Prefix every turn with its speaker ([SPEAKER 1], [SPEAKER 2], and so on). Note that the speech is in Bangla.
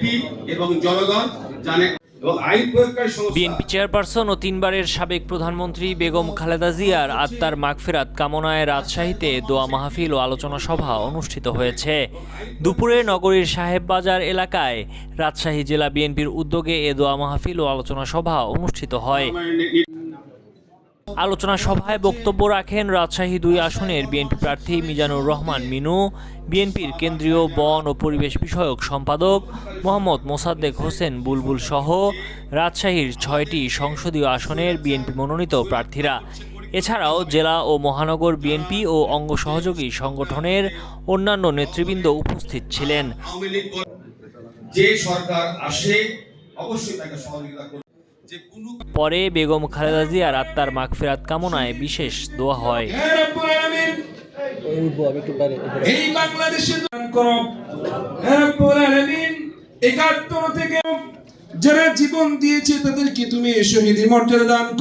[SPEAKER 1] বিএনপি এবং জনগণ জানে।
[SPEAKER 2] বিএনপি চেয়ারপারসন ও 3 বারের সাবেক প্রধানমন্ত্রী বেগম খালেদা জিয়ার আত্মার মাগফিরাত কামনায় রাজশাহীতে দোয়া মাহফিল ও আলোচনা সভা অনুষ্ঠিত হয়েছে। দুপুরে নগরীর সাহেববাজার এলাকায় রাজশাহী জেলা বিএনপির উদ্যোগে এ দোয়া মাহফিল ও আলোচনা সভা অনুষ্ঠিত হয়। আলোচনা সভায় বক্তব্য রাখেন রাজশাহী 2 আসনের বিএনপি প্রার্থী মিজানুর রহমান মিনু, বিএনপির কেন্দ্রীয় বন ও পরিবেশ বিষয়ক সম্পাদক মোহাম্মদ মোসাদ্দেক হোসেন বুলবুল সহ রাজশাহীর 6টি সংসদীয় আসনের বিএনপি মনোনীত প্রার্থীরা। এছাড়াও জেলা ও মহানগর বিএনপি ও অঙ্গ সহযোগী সংগঠনের অন্যান্য নেতৃবৃন্দ উপস্থিত ছিলেন।
[SPEAKER 1] যে সরকার আসে অবশ্যই তাকে সহযোগিতা করবে।
[SPEAKER 2] পরে বেগম খালেদা জিয়ার আত্মার মাগফিরাত কামনায় বিশেষ দোয়া হয়।
[SPEAKER 3] এই বাংলাদেশে 71 থেকে যারা জীবন দিয়েছে তাদেরকে তুমি শহীদের মর্যাদা দান